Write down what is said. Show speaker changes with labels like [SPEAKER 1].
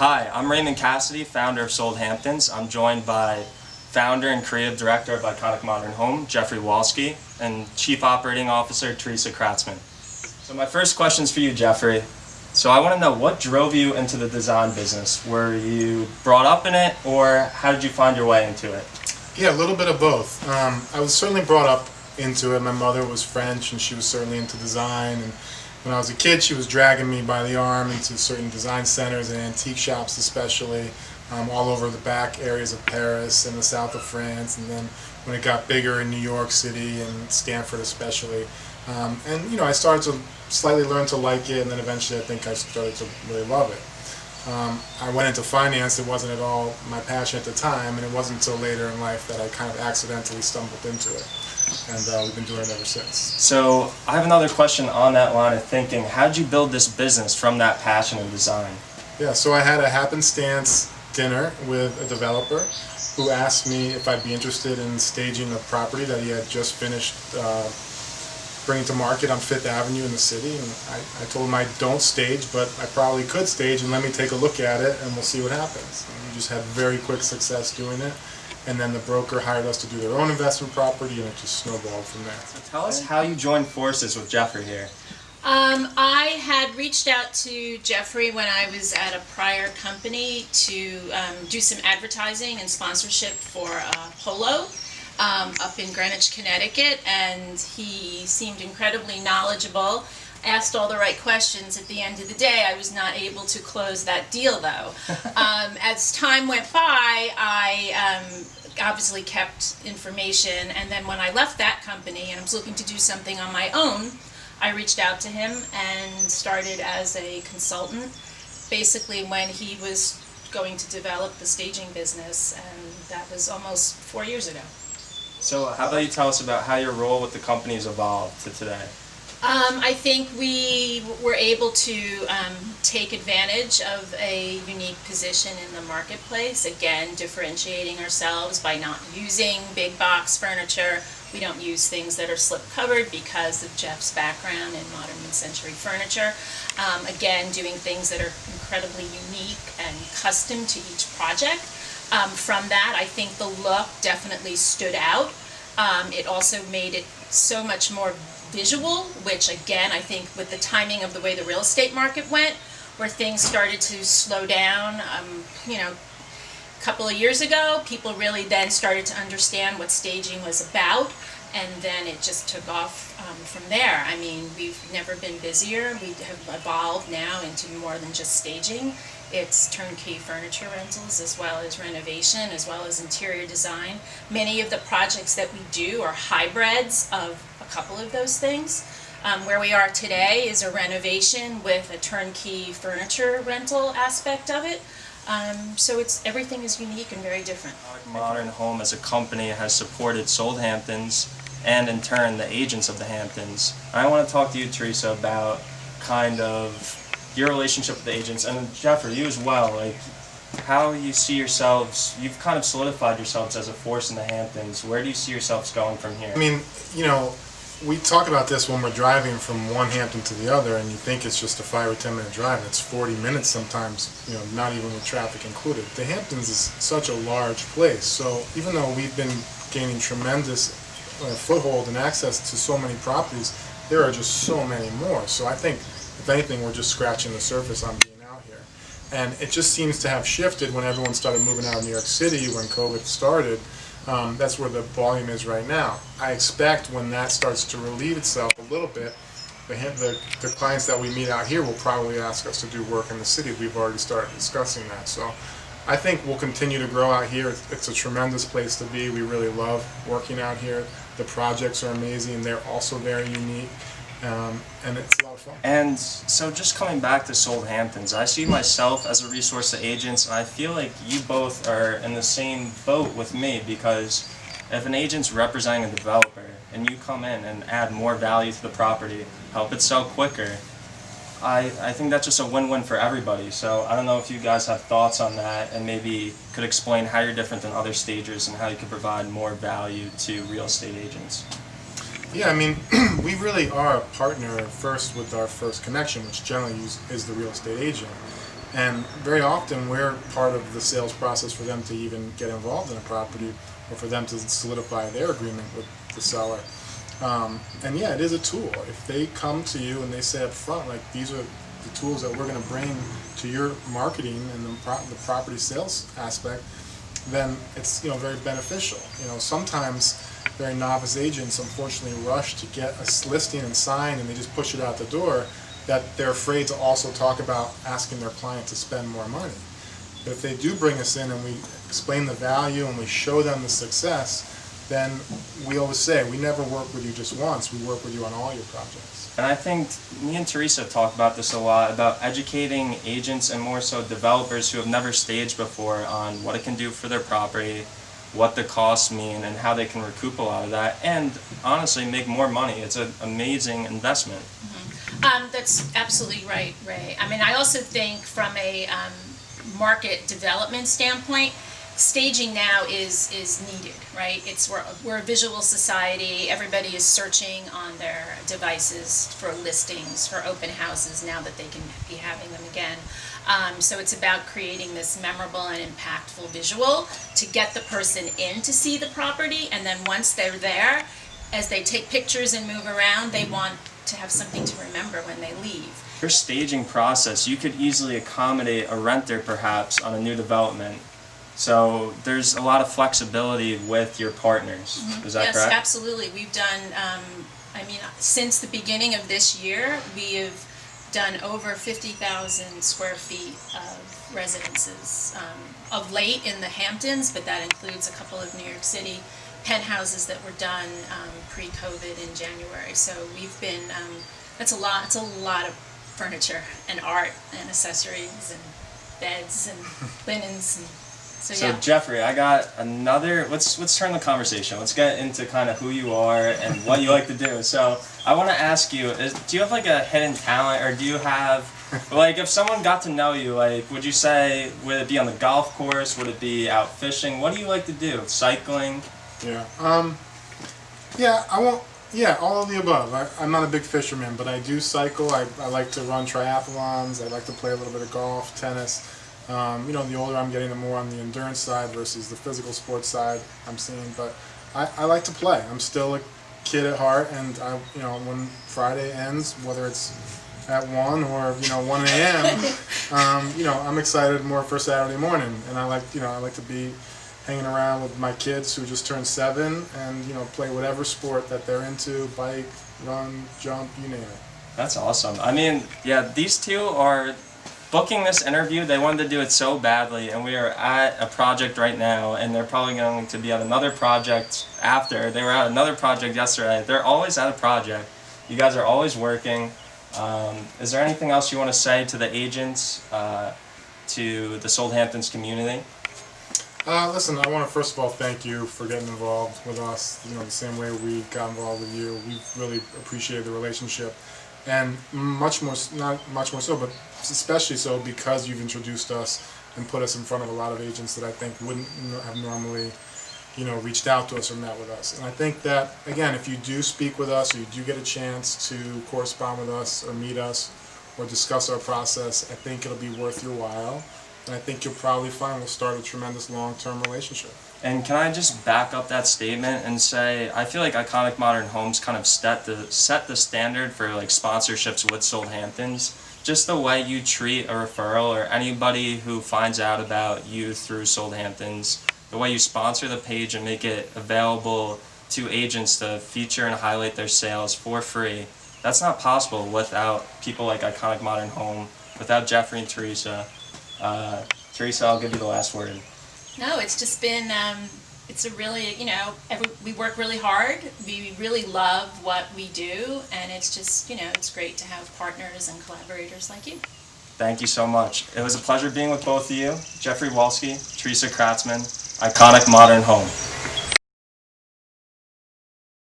[SPEAKER 1] Hi, I'm Raymond Cassidy, founder of Sold Hamptons. I'm joined by founder and creative director of Iconic Modern Home, Geoffrey Walsky, and Chief Operating Officer, Teresa Kratzman. So my first question is for you, Geoffrey. So I want to know, what drove you into the design business? Were you brought up in it, or how did you find your way into it?
[SPEAKER 2] Yeah, a little bit of both. I was certainly brought up into it. My mother was French, and she was certainly into design. And when I was a kid, she was dragging me by the arm into certain design centers and antique shops, especially all over the back areas of Paris and the south of France. And then when it got bigger in New York City and Stanford, especially. And I started to slightly learn to like it, and then eventually I think I started to really love it. I went into finance. It wasn't at all my passion at the time, and it wasn't until later in life that I kind of accidentally stumbled into it. And we've been doing it ever since.
[SPEAKER 1] So I have another question on that line of thinking. How did you build this business from that passion in design?
[SPEAKER 2] Yeah, so I had a happenstance dinner with a developer who asked me if I'd be interested in staging a property that he had just finished bringing to market on Fifth Avenue in the city. And I told him I don't stage, but I probably could stage, and let me take a look at it and we'll see what happens. And we just had very quick success doing it. And then the broker hired us to do their own investment property, and it just snowballed from there.
[SPEAKER 1] So tell us how you joined forces with Geoffrey here.
[SPEAKER 3] I had reached out to Geoffrey when I was at a prior company to do some advertising and sponsorship for Polo up in Greenwich, Connecticut, and he seemed incredibly knowledgeable. Asked all the right questions. At the end of the day, I was not able to close that deal, though. As time went by, I obviously kept information, and then when I left that company and I was looking to do something on my own, I reached out to him and started as a consultant, basically when he was going to develop the staging business, and that was almost 4 years ago.
[SPEAKER 1] So how about you tell us about how your role with the company has evolved to today?
[SPEAKER 3] I think we were able to take advantage of a unique position in the marketplace, again differentiating ourselves by not using big box furniture. We don't use things that are slip covered because of Jeff's background in modern mid-century furniture. Again, doing things that are incredibly unique and custom to each project. From that, I think the look definitely stood out. It also made it so much more visual, which again, I think with the timing of the way the real estate market went, where things started to slow down, a couple of years ago, people really then started to understand what staging was about, and then it just took off from there. I mean, we've never been busier. We have evolved now into more than just staging. It's turnkey furniture rentals, as well as renovation, as well as interior design. Many of the projects that we do are hybrids of a couple of those things. Where we are today is a renovation with a turnkey furniture rental aspect of it. So everything is unique and very different.
[SPEAKER 1] Modern Home as a company has supported Sold Hamptons and in turn the agents of the Hamptons. I want to talk to you, Teresa, about kind of your relationship with the agents, and Geoffrey, you as well, like how you see yourselves. You've kind of solidified yourselves as a force in the Hamptons. Where do you see yourselves going from here?
[SPEAKER 2] I mean, we talk about this when we're driving from one Hampton to the other, and you think it's just a 5 or 10 minute drive, and it's 40 minutes sometimes, not even with traffic included. The Hamptons is such a large place, so even though we've been gaining tremendous foothold and access to so many properties, there are just so many more. So I think, if anything, we're just scratching the surface on being out here. And it just seems to have shifted when everyone started moving out of New York City when COVID started. That's where the volume is right now. I expect when that starts to relieve itself a little bit, the clients that we meet out here will probably ask us to do work in the city. We've already started discussing that. So I think we'll continue to grow out here. It's a tremendous place to be. We really love working out here. The projects are amazing. They're also very unique. And it's a lot of fun.
[SPEAKER 1] And so just coming back to Sold Hamptons, I see myself as a resource to agents, and I feel like you both are in the same boat with me, because if an agent's representing a developer and you come in and add more value to the property, help it sell quicker, I think that's just a win-win for everybody. So I don't know if you guys have thoughts on that, and maybe could explain how you're different than other stagers and how you could provide more value to real estate agents.
[SPEAKER 2] Yeah, I mean, we really are a partner first with our first connection, which generally is the real estate agent. And very often we're part of the sales process for them to even get involved in a property or for them to solidify their agreement with the seller. And yeah, it is a tool. If they come to you and they say up front, like, these are the tools that we're going to bring to your marketing and the property sales aspect, then it's very beneficial. Sometimes very novice agents unfortunately rush to get a listing and sign, and they just push it out the door, that they're afraid to also talk about asking their client to spend more money. But if they do bring us in and we explain the value and we show them the success, then we always say, we never work with you just once, we work with you on all your projects.
[SPEAKER 1] And I think me and Teresa talk about this a lot, about educating agents and more so developers who have never staged before on what it can do for their property, what the costs mean, and how they can recoup a lot of that, and honestly make more money. It's an amazing investment.
[SPEAKER 3] That's absolutely right, Ray. I mean, I also think from a market development standpoint, staging now is needed, right? We're a visual society. Everybody is searching on their devices for listings, for open houses, now that they can be having them again. So it's about creating this memorable and impactful visual to get the person in to see the property, and then once they're there, as they take pictures and move around, they want to have something to remember when they leave.
[SPEAKER 1] Your staging process, you could easily accommodate a renter perhaps on a new development. So there's a lot of flexibility with your partners. Is that correct?
[SPEAKER 3] Yes, absolutely. We've done, since the beginning of this year, we have done over 50,000 square feet of residences. Of late in the Hamptons, but that includes a couple of New York City penthouses that were done pre-COVID in January. So we've been, it's a lot of furniture and art and accessories and beds and linens and
[SPEAKER 1] So
[SPEAKER 3] yeah.
[SPEAKER 1] Geoffrey, I got another, let's turn the conversation. Let's get into kind of who you are and what you like to do. So I want to ask you, do you have like a hidden talent, or do you have, like, if someone got to know you, like, would you say, would it be on the golf course? Would it be out fishing? What do you like to do? Cycling?
[SPEAKER 2] Yeah. All of the above. I'm not a big fisherman, but I do cycle. I like to run triathlons. I like to play a little bit of golf, tennis. The older I'm getting, the more on the endurance side versus the physical sports side I'm seeing. But I like to play. I'm still a kid at heart, and when Friday ends, whether it's at 1 or 1 a.m., I'm excited more for Saturday morning, and I like to be hanging around with my kids who just turned 7 and play whatever sport that they're into, bike, run, jump, you name it.
[SPEAKER 1] That's awesome. I mean, yeah, these two are booking this interview. They wanted to do it so badly, and we are at a project right now, and they're probably going to be at another project after. They were at another project yesterday. They're always at a project. You guys are always working. Is there anything else you want to say to the agents, to the Sold Hamptons community?
[SPEAKER 2] Listen, I want to first of all thank you for getting involved with us, the same way we got involved with you. We really appreciate the relationship, and not much more so, but especially so because you've introduced us and put us in front of a lot of agents that I think wouldn't have normally, reached out to us or met with us. And I think that, again, if you do speak with us, or you do get a chance to correspond with us or meet us or discuss our process, I think it'll be worth your while. And I think you'll probably find we'll start a tremendous long-term relationship.
[SPEAKER 1] And can I just back up that statement and say, I feel like Iconic Modern Homes kind of set the standard for like sponsorships with Sold Hamptons. Just the way you treat a referral or anybody who finds out about you through Sold Hamptons, the way you sponsor the page and make it available to agents to feature and highlight their sales for free. That's not possible without people like Iconic Modern Home, without Geoffrey and Teresa. Teresa, I'll give you the last word.
[SPEAKER 3] No, it's just been, it's a really, we work really hard. We really love what we do, and it's just, it's great to have partners and collaborators like you.
[SPEAKER 1] Thank you so much. It was a pleasure being with both of you. Geoffrey Walsky, Teresa Kratzman, Iconic Modern Home.